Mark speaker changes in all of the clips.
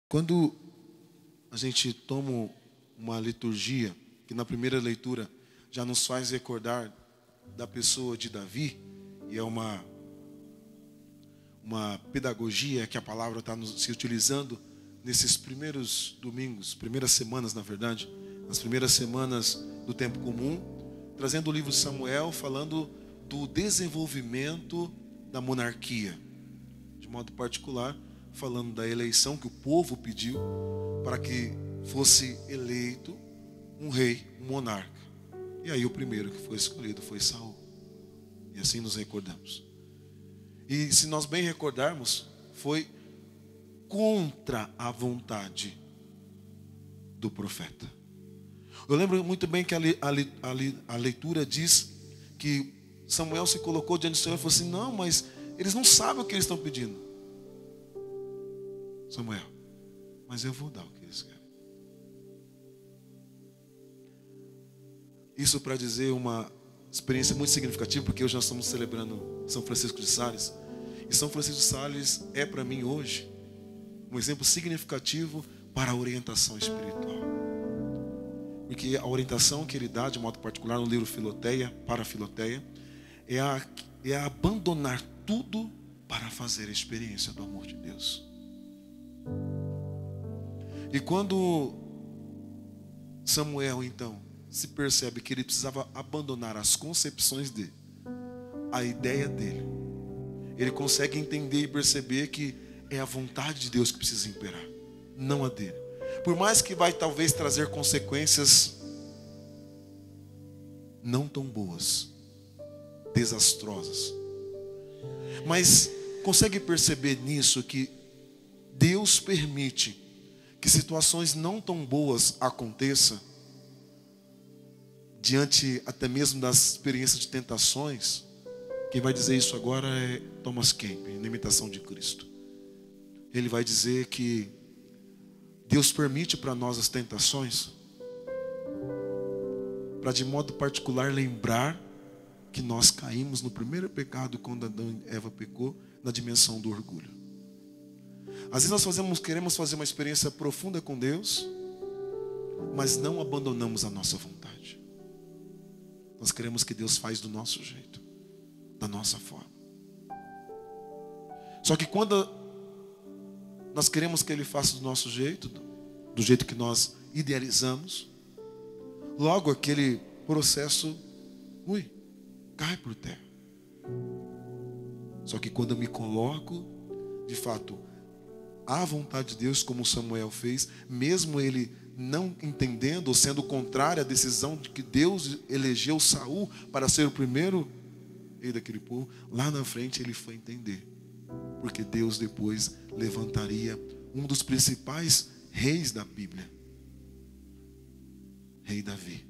Speaker 1: Quando a gente toma uma liturgia, que na primeira leitura já nos faz recordar da pessoa de Davi, e é uma pedagogia que a palavra está se utilizando nesses primeiros domingos, primeiras semanas, na verdade, nas primeiras semanas do tempo comum, trazendo o livro de Samuel, falando do desenvolvimento da monarquia, de modo particular, falando da eleição que o povo pediu para que fosse eleito um rei, um monarca. E aí o primeiro que foi escolhido foi Saul. E assim nos recordamos. E se nós bem recordarmos, foi contra a do profeta. Eu lembro muito bem que a leitura diz que Samuel se colocou diante do Senhor e falou assim: não, mas eles não sabem o que eles estão pedindo. Samuel, mas eu vou dar o que eles querem. Isso para dizer uma experiência muito significativa, porque hoje nós estamos celebrando São Francisco de Sales. E São Francisco de Sales é para mim hoje um exemplo significativo para a orientação espiritual. Porque a orientação que ele dá, de modo particular, no livro Filoteia, para a Filoteia, é a abandonar tudo para fazer a experiência do amor de Deus. E quando Samuel, então, se percebe que ele precisava abandonar as concepções dele, a ideia dele, ele consegue entender e perceber que é a vontade de Deus que precisa imperar, não a dele. Por mais que vai talvez trazer consequências não tão boas, desastrosas, mas consegue perceber nisso que Deus permite que situações não tão boas aconteçam, diante até mesmo das experiências de tentações. Quem vai dizer isso agora é Thomas Kemp, na Imitação de Cristo. Ele vai dizer que Deus permite para nós as tentações para, de modo particular, lembrar que nós caímos no primeiro pecado quando Adão e Eva pecou, na dimensão do orgulho. Às vezes nós queremos fazer uma experiência profunda com Deus, mas não abandonamos a nossa vontade. Nós queremos que Deus faz do nosso jeito, da nossa forma. Só que quando nós queremos que Ele faça do nosso jeito, do jeito que nós idealizamos, logo aquele processo, cai por terra. Só que quando eu me coloco, de fato, à vontade de Deus, como Samuel fez, mesmo ele não entendendo ou sendo contrário à decisão de que Deus elegeu Saul para ser o primeiro rei daquele povo, lá na frente ele foi entender, porque Deus depois levantaria um dos principais reis da Bíblia, Rei Davi,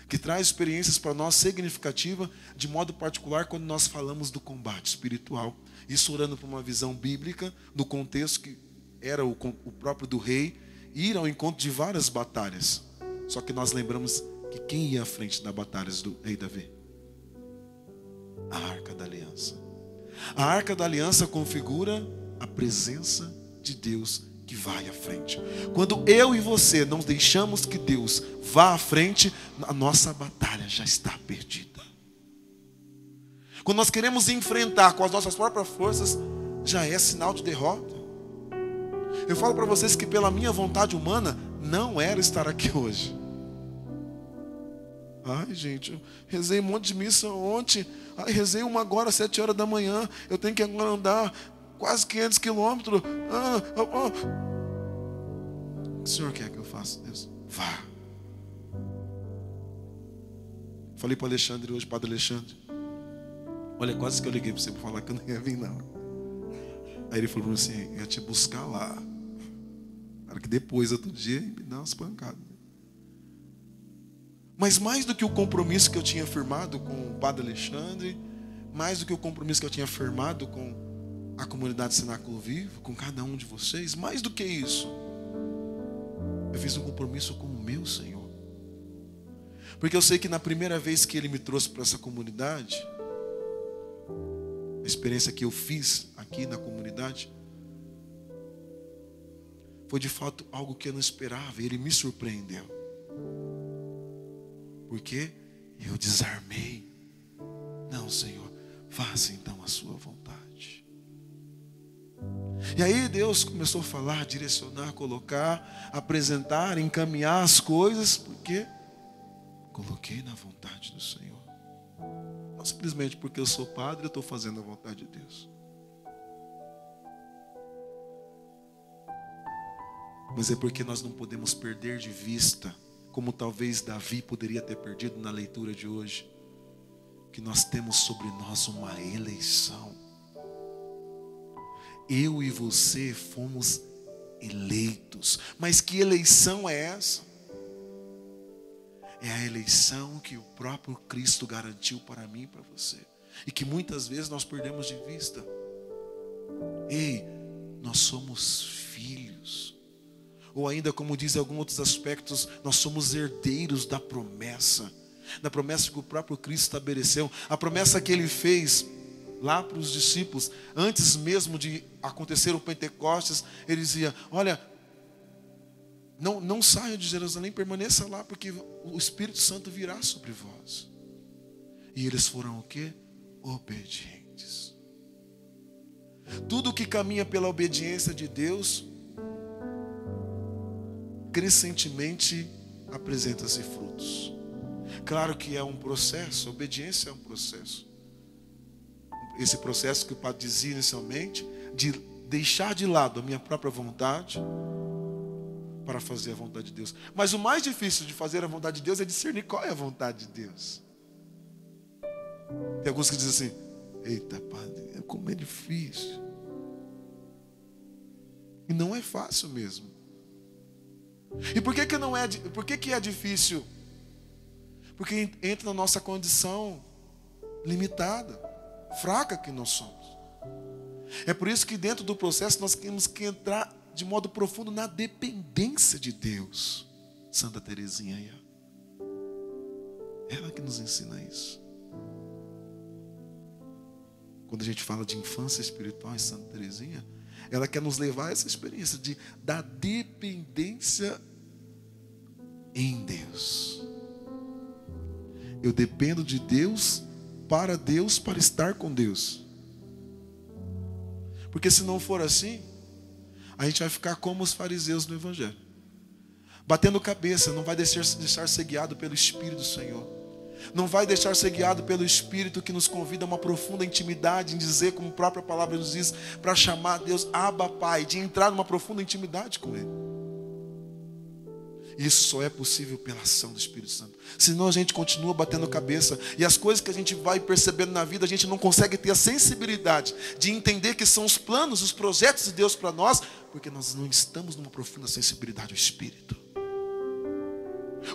Speaker 1: que traz experiências para nós significativas, de modo particular quando nós falamos do combate espiritual, isso orando para uma visão bíblica, no contexto que era o próprio do rei, ir ao encontro de várias batalhas. Só que nós lembramos que quem ia à frente das batalhas do rei Davi? A Arca da Aliança. A Arca da Aliança configura a presença de Deus que vai à frente. Quando eu e você não deixamos que Deus vá à frente, a nossa batalha já está perdida. Quando nós queremos enfrentar com as nossas próprias forças, já é sinal de derrota. Eu falo para vocês que pela minha vontade humana, não era estar aqui hoje. Ai, gente, eu rezei um monte de missa ontem. Ai, rezei uma agora às 7 horas da manhã. Eu tenho que agora andar quase 500 quilômetros. O que o Senhor quer que eu faça, Deus? Vá. Falei para o Alexandre hoje, Padre Alexandre. Olha, quase que eu liguei para você para falar que eu não ia vir, não. Aí ele falou assim: eu ia te buscar lá. Para que depois, outro dia, me dá umas pancadas. Mas mais do que o compromisso que eu tinha firmado com o Padre Alexandre, mais do que o compromisso que eu tinha firmado com a comunidade Cenáculo Vivo, com cada um de vocês, mais do que isso, eu fiz um compromisso com o meu Senhor. Porque eu sei que na primeira vez que Ele me trouxe para essa comunidade, a experiência que eu fiz aqui na comunidade, foi de fato algo que eu não esperava. E Ele me surpreendeu. Porque eu desarmei. Não, Senhor, faça então a sua vontade. E aí Deus começou a falar, direcionar, colocar, apresentar, encaminhar as coisas, porque coloquei na vontade do Senhor. Não simplesmente porque eu sou padre, eu estou fazendo a vontade de Deus. Mas é porque nós não podemos perder de vista, como talvez Davi poderia ter perdido na leitura de hoje, que nós temos sobre nós uma eleição. Eu e você fomos eleitos. Mas que eleição é essa? É a eleição que o próprio Cristo garantiu para mim e para você. E que muitas vezes nós perdemos de vista. Ei, nós somos filhos. Ou ainda, como diz em alguns outros aspectos, nós somos herdeiros da promessa. Da promessa que o próprio Cristo estabeleceu. A promessa que Ele fez lá para os discípulos, antes mesmo de acontecer o Pentecostes, Ele dizia, olha, não saiam de Jerusalém, permaneça lá, porque o Espírito Santo virá sobre vós. E eles foram o quê? Obedientes. Tudo que caminha pela obediência de Deus, crescentemente apresenta-se frutos. Claro que é um processo, a obediência é um processo. Esse processo que o padre dizia inicialmente, de deixar de lado a minha própria vontade para fazer a vontade de Deus. Mas o mais difícil de fazer a vontade de Deus é discernir qual é a vontade de Deus. Tem alguns que dizem assim, eita padre, como é difícil. E não é fácil mesmo. E por que não é, por que é difícil? Porque entra na nossa condição limitada, fraca que nós somos. É por isso que dentro do processo nós temos que entrar de modo profundo na dependência de Deus. Santa Teresinha aí, ela que nos ensina isso. Quando a gente fala de infância espiritual em Santa Teresinha, ela quer nos levar a essa experiência da dependência em Deus. Eu dependo de Deus, para estar com Deus. Porque se não for assim, a gente vai ficar como os fariseus no Evangelho. Batendo cabeça, não vai deixar ser guiado pelo Espírito do Senhor. Não vai deixar ser guiado pelo Espírito que nos convida a uma profunda intimidade, em dizer, como a própria palavra nos diz, para chamar Deus Abba Pai, de entrar numa profunda intimidade com Ele. Isso só é possível pela ação do Espírito Santo. Senão a gente continua batendo cabeça. E as coisas que a gente vai percebendo na vida, a gente não consegue ter a sensibilidade de entender que são os planos, os projetos de Deus para nós, porque nós não estamos numa profunda sensibilidade ao Espírito.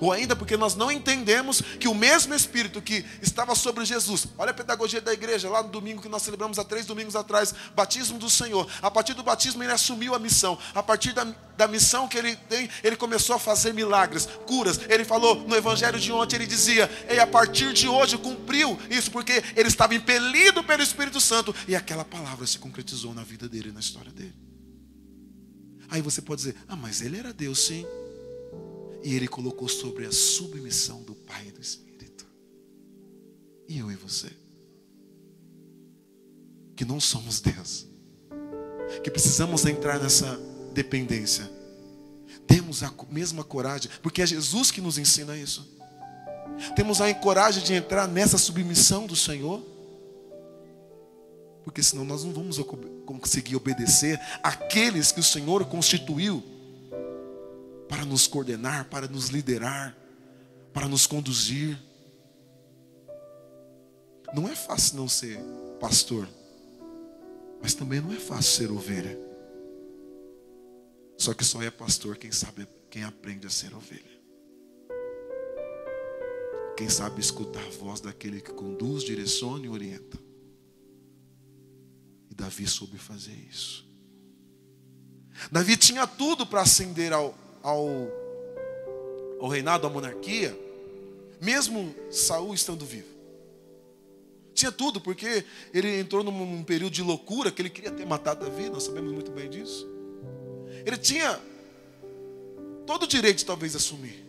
Speaker 1: Ou ainda porque nós não entendemos que o mesmo Espírito que estava sobre Jesus, olha a pedagogia da igreja, lá no domingo que nós celebramos há 3 domingos atrás, batismo do Senhor. A partir do batismo ele assumiu a missão. A partir da missão que ele tem, ele começou a fazer milagres, curas. Ele falou no evangelho de ontem, ele dizia, e a partir de hoje cumpriu isso, porque ele estava impelido pelo Espírito Santo. E aquela palavra se concretizou na vida dele, na história dele. Aí você pode dizer, mas ele era Deus, sim. E Ele colocou sobre a submissão do Pai e do Espírito. E eu e você, que não somos Deus, que precisamos entrar nessa dependência, temos a mesma coragem, porque é Jesus que nos ensina isso. Temos a coragem de entrar nessa submissão do Senhor, porque senão nós não vamos conseguir obedecer àqueles que o Senhor constituiu para nos coordenar, para nos liderar, para nos conduzir. Não é fácil não ser pastor, mas também não é fácil ser ovelha. Só que só é pastor quem sabe, quem aprende a ser ovelha. Quem sabe escutar a voz daquele que conduz, direciona e orienta. E Davi soube fazer isso. Davi tinha tudo para ascender ao reinado, à monarquia, mesmo Saul estando vivo. Tinha tudo, porque ele entrou num período de loucura, que ele queria ter matado Davi, nós sabemos muito bem disso. Ele tinha todo o direito de talvez assumir.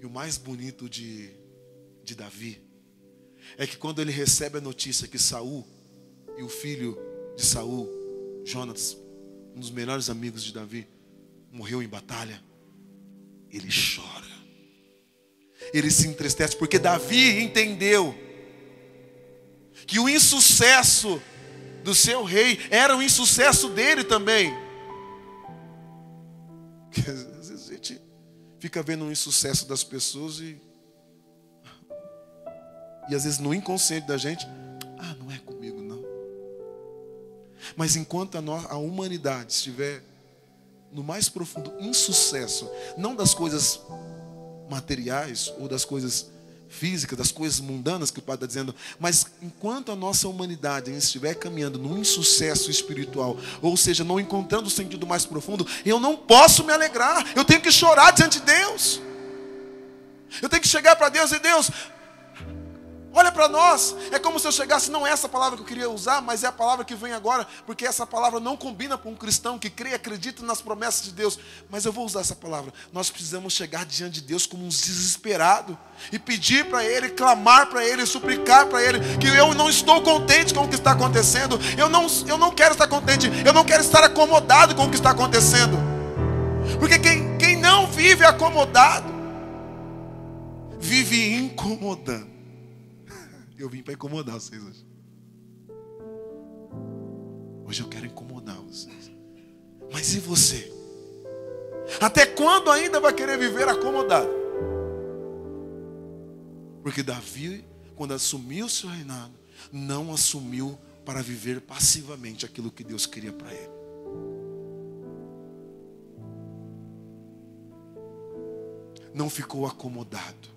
Speaker 1: E o mais bonito de Davi é que quando ele recebe a notícia que Saul e o filho de Saul, Jonatas, um dos melhores amigos de Davi, morreu em batalha, ele chora. Ele se entristece porque Davi entendeu que o insucesso do seu rei era o insucesso dele também. Porque às vezes a gente fica vendo o insucesso das pessoas e às vezes no inconsciente da gente, não é comigo não. Mas enquanto a humanidade estiver no mais profundo insucesso, não das coisas materiais ou das coisas físicas, das coisas mundanas que o Pai está dizendo, mas enquanto a nossa humanidade estiver caminhando num insucesso espiritual, ou seja, não encontrando o sentido mais profundo, eu não posso me alegrar, eu tenho que chorar diante de Deus. Eu tenho que chegar para Deus e Deus, olha para nós. É como se eu chegasse, não é essa palavra que eu queria usar, mas é a palavra que vem agora, porque essa palavra não combina com um cristão que crê e acredita nas promessas de Deus. Mas eu vou usar essa palavra. Nós precisamos chegar diante de Deus como uns desesperados e pedir para Ele, clamar para Ele, suplicar para Ele que eu não estou contente com o que está acontecendo. Eu não quero estar contente, eu não quero estar acomodado com o que está acontecendo. Porque quem não vive acomodado, vive incomodando. Eu vim para incomodar vocês hoje. Hoje eu quero incomodar vocês. Mas e você? Até quando ainda vai querer viver acomodado? Porque Davi, quando assumiu o seu reinado, não assumiu para viver passivamente aquilo que Deus queria para ele. Não ficou acomodado.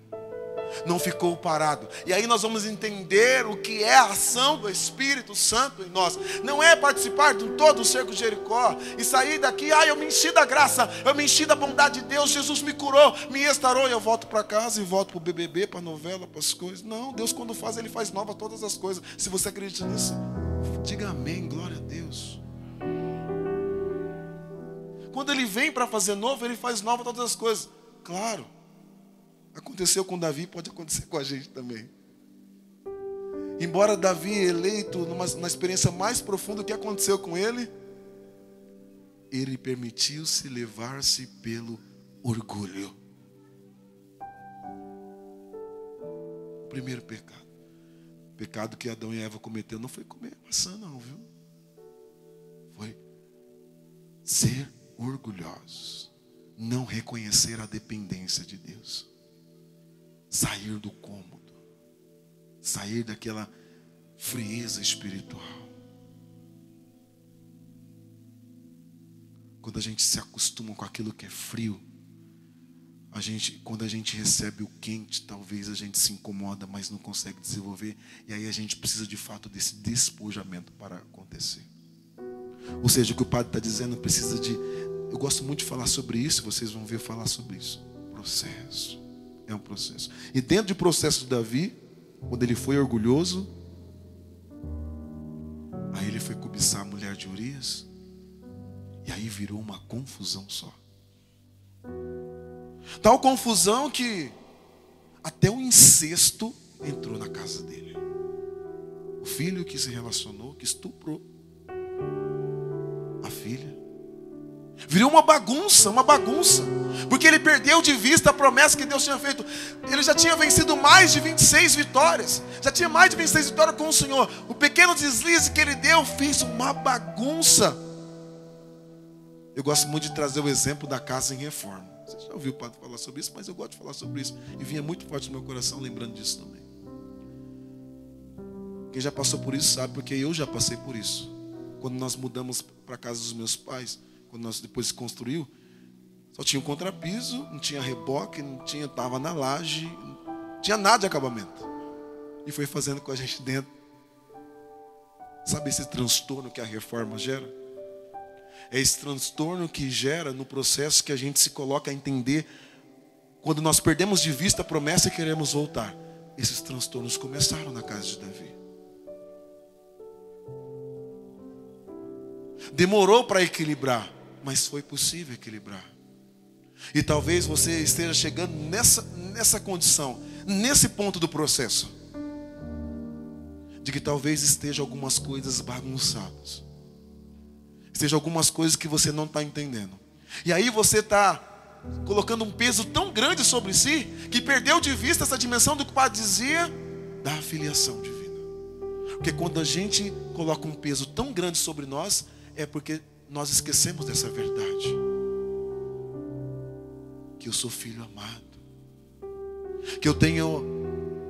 Speaker 1: Não ficou parado. E aí nós vamos entender o que é a ação do Espírito Santo em nós. Não é participar de todo o cerco de Jericó e sair daqui, eu me enchi da graça, eu me enchi da bondade de Deus, Jesus me curou, me restaurou e eu volto para casa e volto para o BBB, para a novela, para as coisas. Não, Deus quando faz, Ele faz nova todas as coisas. Se você acredita nisso, diga amém, glória a Deus. Quando Ele vem para fazer novo, Ele faz nova todas as coisas. Claro. Aconteceu com Davi, pode acontecer com a gente também. Embora Davi eleito na experiência mais profunda, o que aconteceu com ele? Ele permitiu-se levar-se pelo orgulho. O primeiro pecado. O pecado que Adão e Eva cometeram não foi comer maçã não, viu? Foi ser orgulhosos. Não reconhecer a dependência de Deus. Sair do cômodo, sair daquela frieza espiritual. Quando a gente se acostuma com aquilo que é frio, quando a gente recebe o quente, talvez a gente se incomoda, mas não consegue desenvolver, e aí a gente precisa de fato desse despojamento para acontecer. Ou seja, o que o padre está dizendo precisa de... Eu gosto muito de falar sobre isso, vocês vão ver falar sobre isso. Processo. É um processo. E dentro do processo de Davi, quando ele foi orgulhoso, aí ele foi cobiçar a mulher de Urias, e aí virou uma confusão só. Tal confusão que até o incesto entrou na casa dele. O filho que se relacionou, que estuprou a filha. Virou uma bagunça, porque ele perdeu de vista a promessa que Deus tinha feito. Ele já tinha vencido mais de 26 vitórias. Já tinha mais de 26 vitórias com o Senhor. O pequeno deslize que ele deu fez uma bagunça. Eu gosto muito de trazer o exemplo da casa em reforma. Você já ouviu o padre falar sobre isso, mas eu gosto de falar sobre isso. E vinha muito forte no meu coração lembrando disso também. Quem já passou por isso sabe, porque eu já passei por isso. Quando nós mudamos para a casa dos meus pais, quando nós depois se construiu, só tinha um contrapiso, não tinha reboque, estava na laje, não tinha nada de acabamento. E foi fazendo com a gente dentro. Sabe esse transtorno que a reforma gera? É esse transtorno que gera no processo que a gente se coloca a entender quando nós perdemos de vista a promessa e queremos voltar. Esses transtornos começaram na casa de Davi. Demorou para equilibrar, mas foi possível equilibrar. E talvez você esteja chegando nessa condição, nesse ponto do processo, de que talvez esteja algumas coisas bagunçadas, esteja algumas coisas que você não está entendendo. E aí você está colocando um peso tão grande sobre si, que perdeu de vista essa dimensão do que o Padre dizia, da filiação divina. Porque quando a gente coloca um peso tão grande sobre nós, é porque nós esquecemos dessa verdade. Que eu sou filho amado. Que eu tenho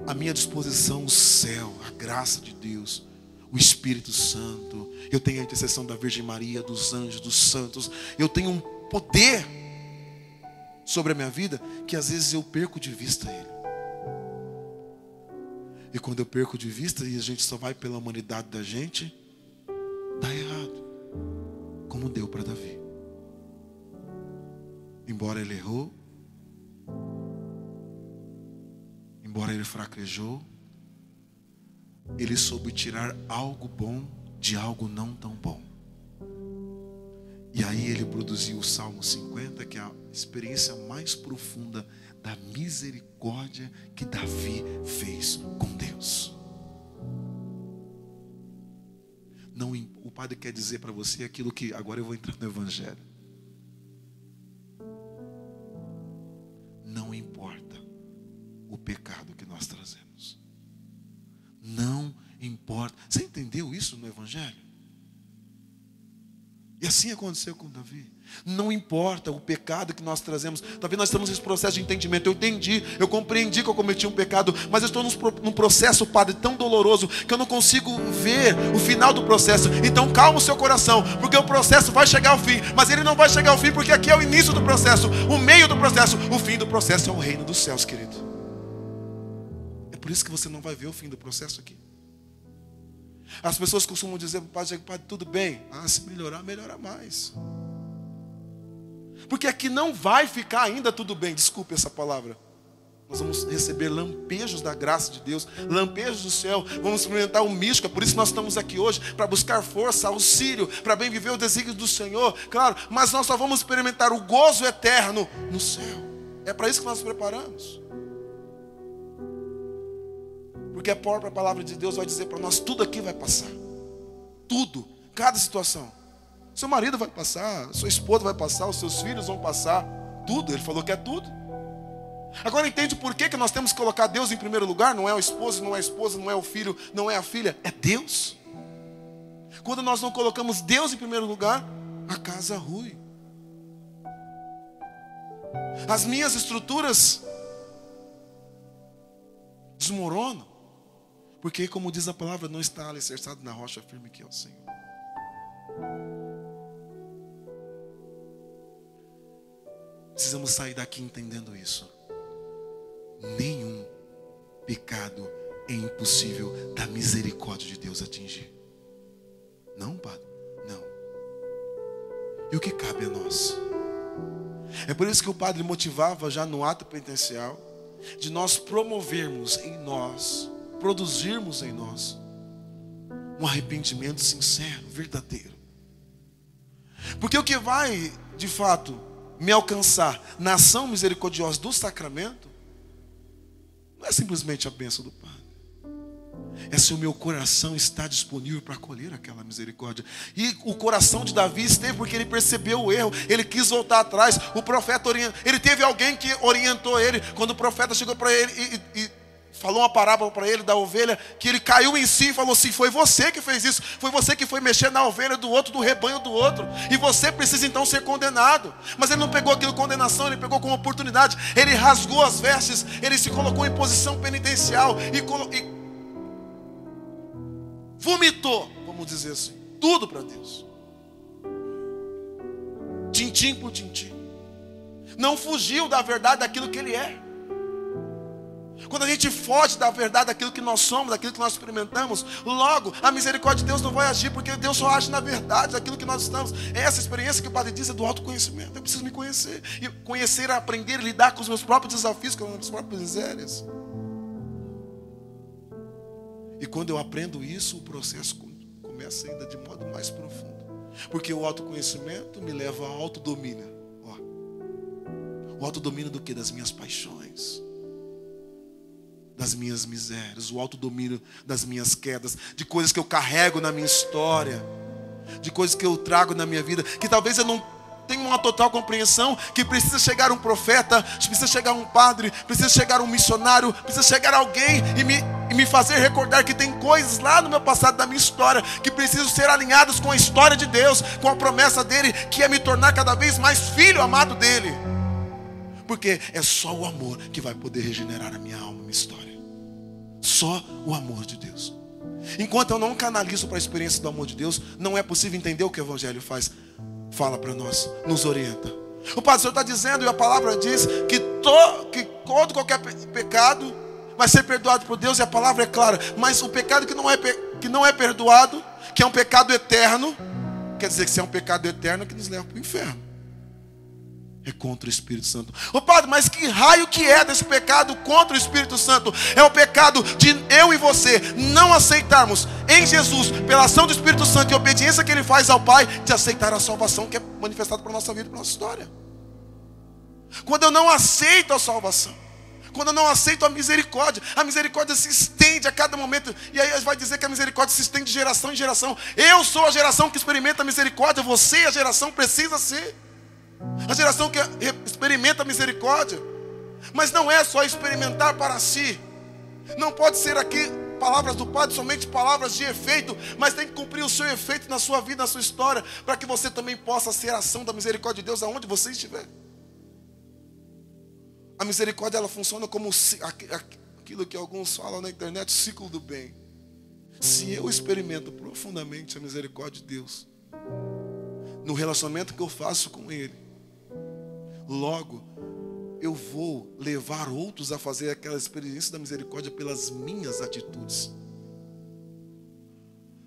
Speaker 1: à minha disposição o céu, a graça de Deus, o Espírito Santo. Eu tenho a intercessão da Virgem Maria, dos anjos, dos santos. Eu tenho um poder sobre a minha vida que às vezes eu perco de vista ele. E quando eu perco de vista e a gente só vai pela humanidade da gente, dá errado. Como deu para Davi. Embora ele errou, embora ele fraquejou, ele soube tirar algo bom de algo não tão bom. E aí ele produziu o Salmo 50, que é a experiência mais profunda da misericórdia que Davi fez com Deus. Não, o Padre quer dizer para você aquilo que, agora eu vou entrar no Evangelho. Não importa o pecado que nós trazemos. Não importa. Você entendeu isso no Evangelho? E assim aconteceu com Davi. Não importa o pecado que nós trazemos. Talvez nós estamos nesse processo de entendimento. Eu entendi, eu compreendi que eu cometi um pecado, mas eu estou num processo, Padre, tão doloroso que eu não consigo ver o final do processo. Então calma o seu coração, porque o processo vai chegar ao fim. Mas ele não vai chegar ao fim, porque aqui é o início do processo, o meio do processo. O fim do processo é o reino dos céus, querido. É por isso que você não vai ver o fim do processo aqui. As pessoas costumam dizer para o Padre, tudo bem. Se melhorar, melhora mais. Porque aqui não vai ficar ainda tudo bem. Desculpe essa palavra. Nós vamos receber lampejos da graça de Deus, lampejos do céu. Vamos experimentar o místico. É por isso que nós estamos aqui hoje, para buscar força, auxílio, para bem viver o desígnio do Senhor. Claro, mas nós só vamos experimentar o gozo eterno no céu. É para isso que nós nos preparamos. Porque a própria palavra de Deus vai dizer para nós, tudo aqui vai passar. Tudo, cada situação. Seu marido vai passar, sua esposa vai passar, os seus filhos vão passar. Tudo, ele falou que é tudo. Agora entende por que nós temos que colocar Deus em primeiro lugar? Não é o esposo, não é a esposa, não é o filho, não é a filha, é Deus. Quando nós não colocamos Deus em primeiro lugar, a casa rui. As minhas estruturas desmoronam. Porque, como diz a palavra, não está alicerçado na rocha firme que é o Senhor. Precisamos sair daqui entendendo isso. Nenhum pecado é impossível da misericórdia de Deus atingir. Não, Padre? Não. E o que cabe a nós? É por isso que o Padre motivava já no ato penitencial, de nós promovermos em nós, produzirmos em nós um arrependimento sincero, verdadeiro. Porque o que vai, de fato, me alcançar na ação misericordiosa do sacramento não é simplesmente a bênção do Padre. É se o meu coração está disponível para acolher aquela misericórdia. E o coração de Davi esteve porque ele percebeu o erro. Ele quis voltar atrás. O profeta ele teve alguém que orientou ele. Quando o profeta chegou para ele e falou uma parábola para ele da ovelha, que ele caiu em si e falou assim, foi você que fez isso, foi você que foi mexer na ovelha do outro, do rebanho do outro, e você precisa então ser condenado. Mas ele não pegou aquilo como condenação, ele pegou como oportunidade. Ele rasgou as vestes, ele se colocou em posição penitencial e vomitou, vamos dizer assim, tudo para Deus, tintim por tintim. Não fugiu da verdade daquilo que ele é. Quando a gente foge da verdade daquilo que nós somos, daquilo que nós experimentamos, logo a misericórdia de Deus não vai agir, porque Deus só age na verdade daquilo que nós estamos. É essa experiência que o Padre diz, é do autoconhecimento. Eu preciso me conhecer. E conhecer é aprender a lidar com os meus próprios desafios, com as minhas próprias misérias. E quando eu aprendo isso, o processo começa ainda de modo mais profundo. Porque o autoconhecimento me leva ao autodomínio. O autodomínio do quê? Das minhas paixões, das minhas misérias, o autodomínio das minhas quedas, de coisas que eu carrego na minha história, de coisas que eu trago na minha vida, que talvez eu não tenha uma total compreensão, que precisa chegar um profeta, precisa chegar um padre, precisa chegar um missionário, precisa chegar alguém e me fazer recordar que tem coisas lá no meu passado, da minha história, que precisam ser alinhadas com a história de Deus, com a promessa dele, que é me tornar cada vez mais filho amado dele. Porque é só o amor que vai poder regenerar a minha alma, a minha história. Só o amor de Deus. Enquanto eu não canalizo para a experiência do amor de Deus, não é possível entender o que o Evangelho fala para nós, nos orienta. O Padre, o Senhor está dizendo, e a palavra diz, que todo qualquer pecado vai ser perdoado por Deus, e a palavra é clara. Mas o pecado que não é perdoado, que é um pecado eterno, quer dizer que se é um pecado eterno, que nos leva para o inferno. É contra o Espírito Santo. Ô Padre, mas que raio que é desse pecado contra o Espírito Santo? É o pecado de eu e você não aceitarmos em Jesus, pela ação do Espírito Santo e a obediência que Ele faz ao Pai, de aceitar a salvação que é manifestada para a nossa vida e para a nossa história. Quando eu não aceito a salvação, quando eu não aceito a misericórdia se estende a cada momento. E aí vai dizer que a misericórdia se estende de geração em geração. Eu sou a geração que experimenta a misericórdia, você é a geração precisa ser a geração que experimenta a misericórdia. Mas não é só experimentar para si. Não pode ser aqui palavras do Padre somente palavras de efeito, mas tem que cumprir o seu efeito na sua vida, na sua história, para que você também possa ser a ação da misericórdia de Deus aonde você estiver. A misericórdia, ela funciona como aquilo que alguns falam na internet, o ciclo do bem. Se eu experimento profundamente a misericórdia de Deus no relacionamento que eu faço com Ele, logo eu vou levar outros a fazer aquela experiência da misericórdia pelas minhas atitudes.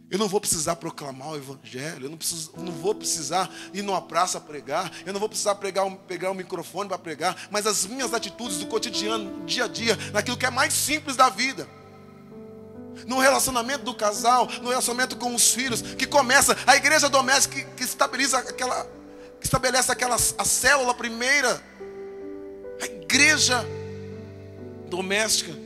Speaker 1: Eu não vou precisar proclamar o Evangelho, eu não vou precisar ir numa praça pregar, eu não vou precisar pegar um microfone para pregar, mas as minhas atitudes do cotidiano, no dia a dia, naquilo que é mais simples da vida, no relacionamento do casal, no relacionamento com os filhos, que começa a igreja doméstica que estabelece a célula primeira, a igreja doméstica.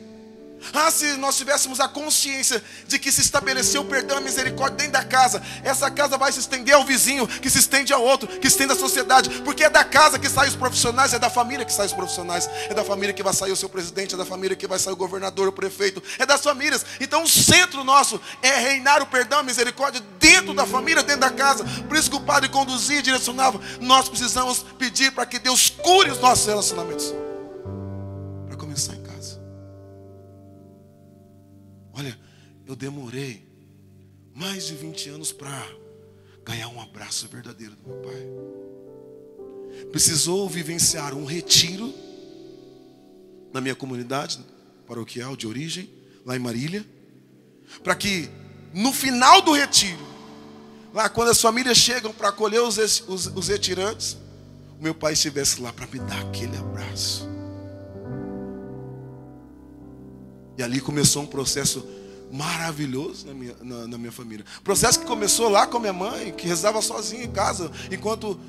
Speaker 1: Se nós tivéssemos a consciência de que se estabeleceu o perdão e a misericórdia dentro da casa, essa casa vai se estender ao vizinho, que se estende ao outro, que se estende à sociedade, porque é da casa que saem os profissionais, é da família que saem os profissionais, é da família que vai sair o seu presidente, é da família que vai sair o governador, o prefeito, é das famílias. Então o centro nosso é reinar o perdão e a misericórdia dentro da família, dentro da casa. Por isso que o Padre conduzia e direcionava. Nós precisamos pedir para que Deus cure os nossos relacionamentos, para começar em casa. Olha, eu demorei mais de 20 anos para ganhar um abraço verdadeiro do meu pai. Precisou vivenciar um retiro na minha comunidade paroquial de origem, lá em Marília, para que no final do retiro, lá quando as famílias chegam para acolher os retirantes, o meu pai estivesse lá para me dar aquele abraço. E ali começou um processo maravilhoso na minha família. Processo que começou lá com a minha mãe, que rezava sozinha em casa, enquanto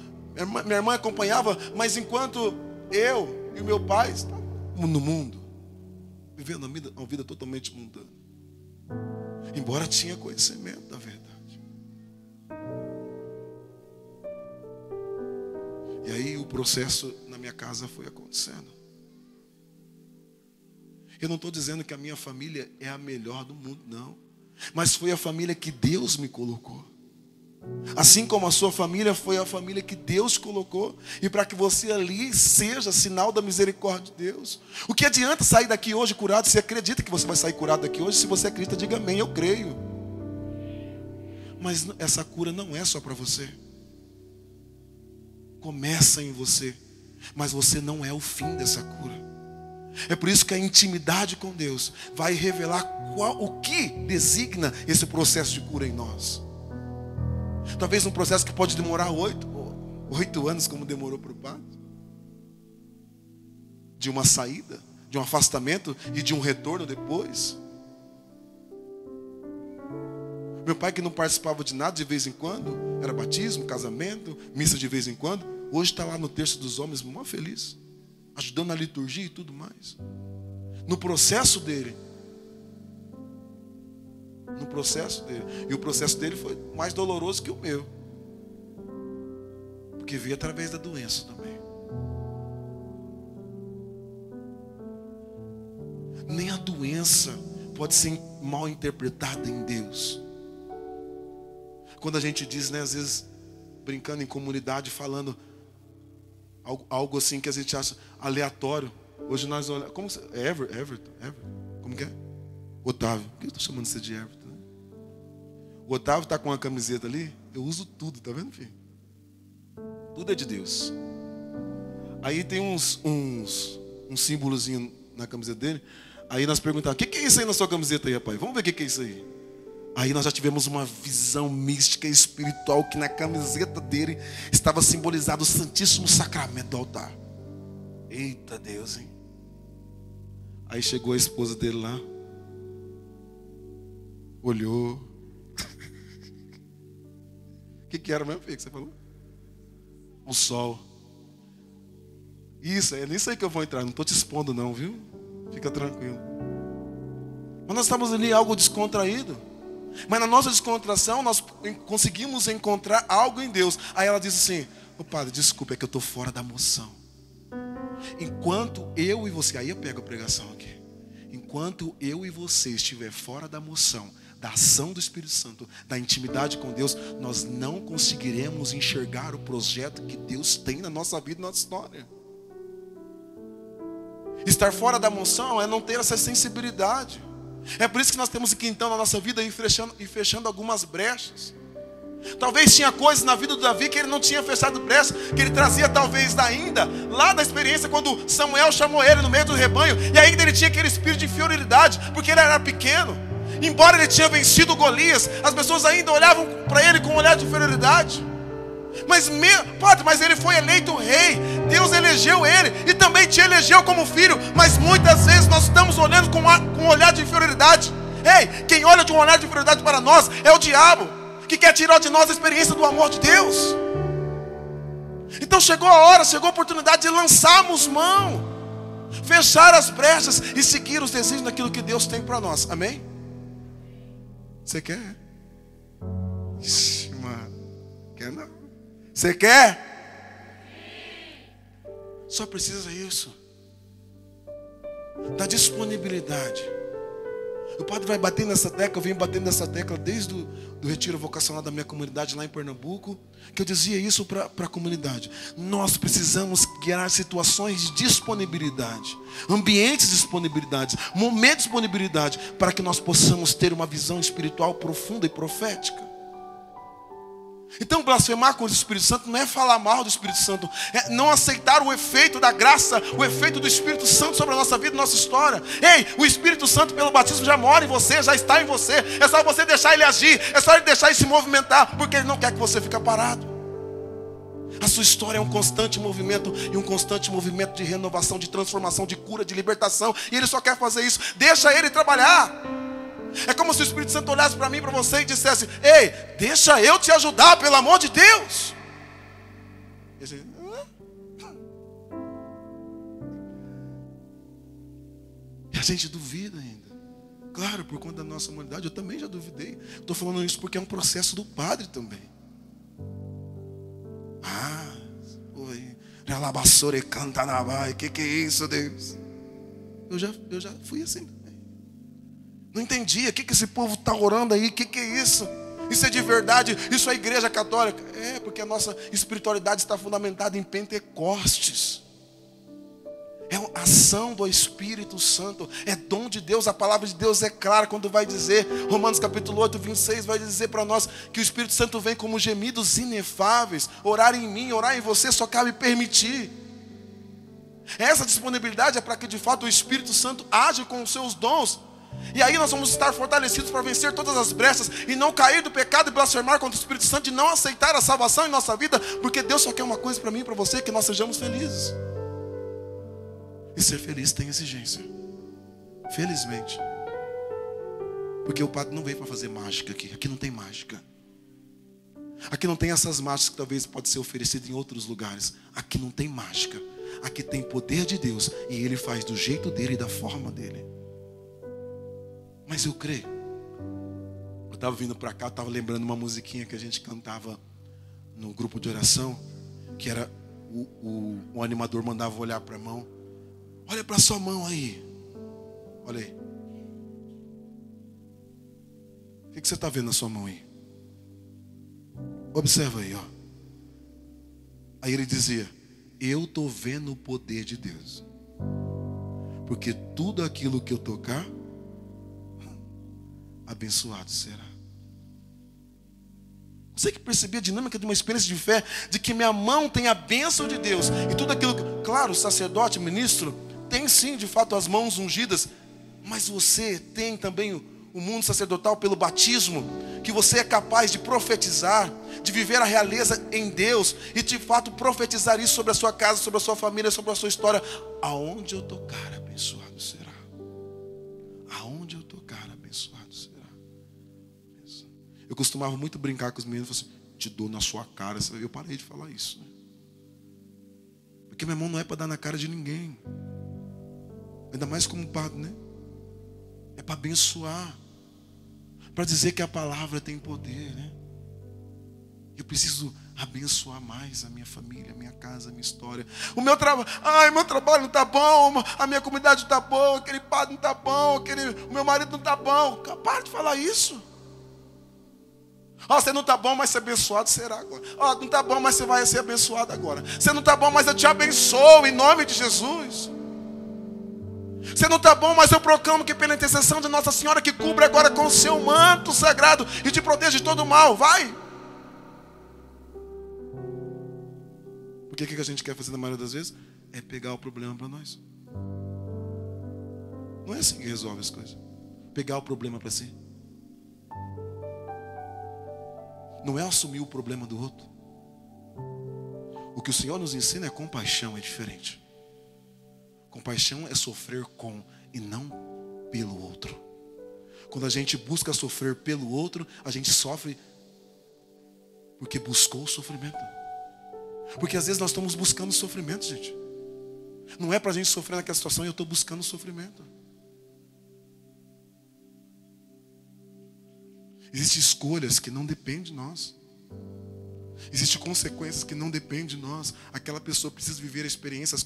Speaker 1: minha irmã acompanhava, mas enquanto eu e meu pai estavam no mundo, vivendo uma vida totalmente mundana. Embora tinha conhecimento da verdade. E aí o processo na minha casa foi acontecendo. Eu não estou dizendo que a minha família é a melhor do mundo, não. Mas foi a família que Deus me colocou. Assim como a sua família foi a família que Deus colocou. E para que você ali seja sinal da misericórdia de Deus. O que adianta sair daqui hoje curado? Você acredita que você vai sair curado daqui hoje? Se você acredita, diga amém, eu creio. Mas essa cura não é só para você. Começa em você. Mas você não é o fim dessa cura. É por isso que a intimidade com Deus vai revelar o que designa esse processo de cura em nós. Talvez um processo que pode demorar 8 anos, como demorou para o padre. De uma saída, de um afastamento e de um retorno depois. Meu pai, que não participava de nada de vez em quando, era batismo, casamento, missa de vez em quando, hoje está lá no terço dos homens, mó feliz. ajudando na liturgia e tudo mais. No processo dele. E o processo dele foi mais doloroso que o meu. Porque veio através da doença também. Nem a doença pode ser mal interpretada em Deus. Quando a gente diz, né, às vezes, brincando em comunidade, falando algo assim que a gente acha aleatório. Hoje nós olhamos. Como você, Everton? Como que é? Otávio. Por que eu estou chamando você de Everton? Né? O Otávio está com uma camiseta ali. Eu uso tudo, tá vendo, filho? Tudo é de Deus. Aí tem um símbolozinho na camiseta dele. Aí nós perguntamos: o que é isso aí na sua camiseta aí, rapaz? Vamos ver o que é isso aí. Aí nós já tivemos uma visão mística e espiritual que na camiseta dele estava simbolizado o Santíssimo Sacramento do altar. Eita Deus, hein? Aí chegou a esposa dele lá, olhou. O que era mesmo, filho, que você falou? O sol. Isso, é nisso aí que eu vou entrar. Não estou te expondo não, viu? Fica tranquilo. Mas nós estamos ali algo descontraído. Mas na nossa descontração nós conseguimos encontrar algo em Deus. Aí ela diz assim: ô padre, desculpa, é que eu estou fora da moção. Enquanto eu e você, aí eu pego a pregação aqui. Enquanto eu e você estiver fora da moção, da ação do Espírito Santo, da intimidade com Deus, nós não conseguiremos enxergar o projeto que Deus tem na nossa vida e na nossa história. Estar fora da moção é não ter essa sensibilidade. É por isso que nós temos que então na nossa vida ir fechando algumas brechas. Talvez tinha coisas na vida do Davi que ele não tinha fechado brecha, que ele trazia talvez ainda lá da experiência quando Samuel chamou ele no meio do rebanho, e ainda ele tinha aquele espírito de inferioridade, porque ele era pequeno. Embora ele tinha vencido Golias, as pessoas ainda olhavam para ele com um olhar de inferioridade. Mas ele foi eleito rei. Deus elegeu ele e também te elegeu como filho. Mas muitas vezes nós estamos olhando com um olhar de inferioridade. Ei, quem olha de um olhar de inferioridade para nós é o diabo, que quer tirar de nós a experiência do amor de Deus. Então chegou a hora, chegou a oportunidade de lançarmos mão, fechar as brechas e seguir os desígnios daquilo que Deus tem para nós. Amém? Você quer? Ixi, mano, quer não? Você quer? Só precisa isso, da disponibilidade. O padre vai bater nessa tecla, eu venho batendo nessa tecla desde o retiro vocacional da minha comunidade lá em Pernambuco, que eu dizia isso para a comunidade. Nós precisamos criar situações de disponibilidade, ambientes de disponibilidade, momentos de disponibilidade, para que nós possamos ter uma visão espiritual profunda e profética. Então blasfemar contra o Espírito Santo não é falar mal do Espírito Santo, é não aceitar o efeito da graça, o efeito do Espírito Santo sobre a nossa vida e nossa história. Ei, o Espírito Santo pelo batismo já mora em você, já está em você. É só você deixar ele agir, é só ele deixar ele se movimentar, porque ele não quer que você fique parado. A sua história é um constante movimento, e um constante movimento de renovação, de transformação, de cura, de libertação. E ele só quer fazer isso. Deixa ele trabalhar. É como se o Espírito Santo olhasse para mim e para você e dissesse: ei, deixa eu te ajudar, pelo amor de Deus. E a gente duvida ainda. Claro, por conta da nossa humanidade, eu também já duvidei. Estou falando isso porque é um processo do padre também. Relabassore canta na vai. Que é isso, Deus? Eu já fui assim também. Não entendia, o que esse povo está orando aí? O que é isso? Isso é de verdade? Isso é a igreja católica? É, porque a nossa espiritualidade está fundamentada em Pentecostes. É a ação do Espírito Santo, é dom de Deus. A palavra de Deus é clara quando vai dizer, Romanos capítulo 8, 26, vai dizer para nós que o Espírito Santo vem como gemidos inefáveis. Orar em mim, orar em você, só cabe permitir. Essa disponibilidade é para que de fato o Espírito Santo age com os seus dons. E aí nós vamos estar fortalecidos para vencer todas as brechas e não cair do pecado e blasfemar contra o Espírito Santo e não aceitar a salvação em nossa vida, porque Deus só quer uma coisa para mim e para você, que nós sejamos felizes. E ser feliz tem exigência, felizmente, porque o padre não veio para fazer mágica aqui não tem mágica. Aqui não tem essas mágicas que talvez pode ser oferecido em outros lugares. Aqui não tem mágica. Aqui tem poder de Deus e Ele faz do jeito dele e da forma dele. Mas eu creio. Eu estava vindo para cá, estava lembrando uma musiquinha que a gente cantava no grupo de oração, que era o animador mandava olhar para a mão. Olha para a sua mão aí. Olha aí. O que você está vendo na sua mão aí? Observa aí, ó. Aí ele dizia: eu estou vendo o poder de Deus, porque tudo aquilo que eu tocar, abençoado será. Você que percebia a dinâmica de uma experiência de fé, de que minha mão tem a bênção de Deus, e tudo aquilo que, claro, o sacerdote, ministro, tem sim, de fato, as mãos ungidas, mas você tem também o mundo sacerdotal pelo batismo, que você é capaz de profetizar, de viver a realeza em Deus, e de fato profetizar isso sobre a sua casa, sobre a sua família, sobre a sua história. Aonde eu tocar, abençoado será. Aonde eu tocar, abençoado será. Eu costumava muito brincar com os meninos, assim, te dou na sua cara. Eu parei de falar isso, né? Porque minha mão não é para dar na cara de ninguém, ainda mais como padre, né? É para abençoar, para dizer que a palavra tem poder, né? Eu preciso abençoar mais a minha família, a minha casa, a minha história. O meu trabalho, meu trabalho não está bom, a minha comunidade não está boa, aquele padre não está bom, o meu marido não está bom. Para de falar isso. Você não está bom, mas ser abençoado será agora. Não está bom, mas você vai ser abençoado agora. Você não está bom, mas eu te abençoo em nome de Jesus. Você não está bom, mas eu proclamo que pela intercessão de Nossa Senhora, que cubre agora com o seu manto sagrado e te protege de todo mal. Vai. Porque o que a gente quer fazer na maioria das vezes? É pegar o problema para nós. Não é assim que resolve as coisas. Pegar o problema para si. Não é assumir o problema do outro. O que o Senhor nos ensina é compaixão, é diferente. Compaixão é sofrer com e não pelo outro. Quando a gente busca sofrer pelo outro, a gente sofre porque buscou o sofrimento. Porque às vezes nós estamos buscando sofrimento, gente. Não é para a gente sofrer naquela situação e eu estou buscando sofrimento. Existem escolhas que não dependem de nós. Existem consequências que não dependem de nós. Aquela pessoa precisa viver experiências,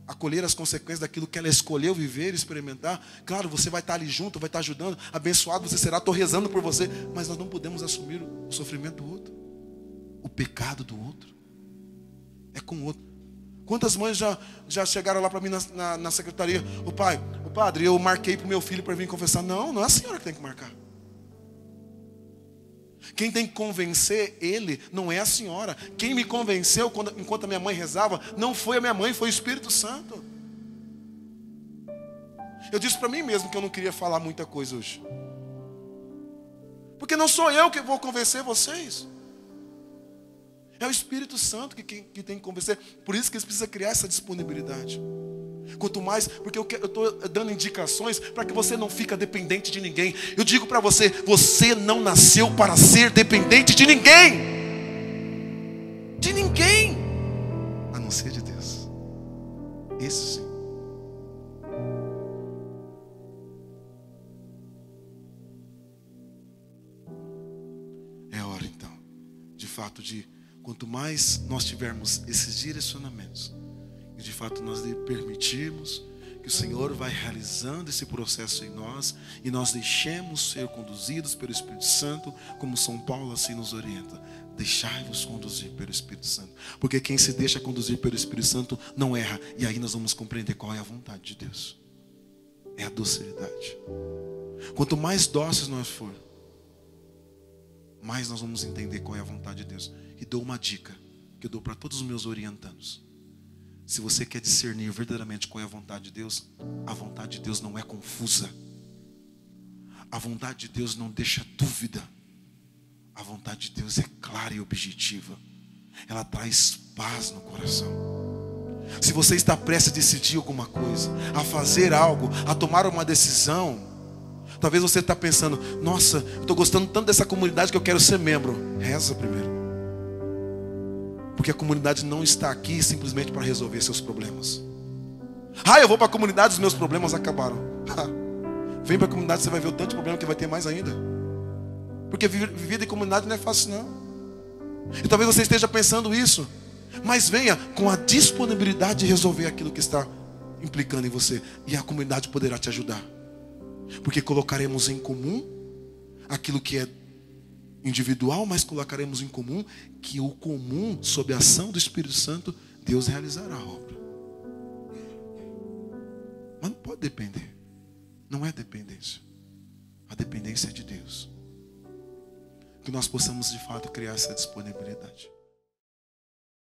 Speaker 1: acolher as consequências daquilo que ela escolheu viver, experimentar. Claro, você vai estar ali junto, vai estar ajudando, abençoado você será, estou rezando por você. Mas nós não podemos assumir o sofrimento do outro, o pecado do outro. É com o outro. Quantas mães já chegaram lá para mim na secretaria: o padre, eu marquei para o meu filho para vir confessar. Não é a senhora que tem que marcar. Quem tem que convencer ele não é a senhora. Quem me convenceu enquanto a minha mãe rezava não foi a minha mãe, foi o Espírito Santo. Eu disse para mim mesmo que eu não queria falar muita coisa hoje, porque não sou eu que vou convencer vocês. É o Espírito Santo que tem que convencer. Por isso que eles precisam criar essa disponibilidade. Quanto mais, porque eu estou dando indicações para que você não fique dependente de ninguém. Eu digo para você, você não nasceu para ser dependente de ninguém. De ninguém. A não ser de Deus. Isso sim. É hora então, de fato, quanto mais nós tivermos esses direcionamentos, e de fato nós permitirmos que o Senhor vai realizando esse processo em nós, e nós deixemos ser conduzidos pelo Espírito Santo, como São Paulo assim nos orienta: deixai-vos conduzir pelo Espírito Santo, porque quem se deixa conduzir pelo Espírito Santo não erra. E aí nós vamos compreender qual é a vontade de Deus. É a docilidade. Quanto mais dóceis nós formos, mais nós vamos entender qual é a vontade de Deus. E dou uma dica que eu dou para todos os meus orientandos: se você quer discernir verdadeiramente qual é a vontade de Deus, a vontade de Deus não é confusa. A vontade de Deus não deixa dúvida. A vontade de Deus é clara e objetiva. Ela traz paz no coração. Se você está prestes a decidir alguma coisa, a fazer algo, a tomar uma decisão, talvez você está pensando: nossa, eu estou gostando tanto dessa comunidade que eu quero ser membro. Reza primeiro. Por Porque a comunidade não está aqui simplesmente para resolver seus problemas. Eu vou para a comunidade, os meus problemas acabaram. Vem para a comunidade, você vai ver o tanto de problema que vai ter mais ainda. Porque viver em comunidade não é fácil não. E talvez você esteja pensando isso. Mas venha com a disponibilidade de resolver aquilo que está implicando em você. E a comunidade poderá te ajudar. Porque colocaremos em comum aquilo que é individual, mas colocaremos em comum que o comum, sob a ação do Espírito Santo, Deus realizará a obra. Mas não pode depender. Não é dependência. A dependência é de Deus. Que nós possamos de fato criar essa disponibilidade.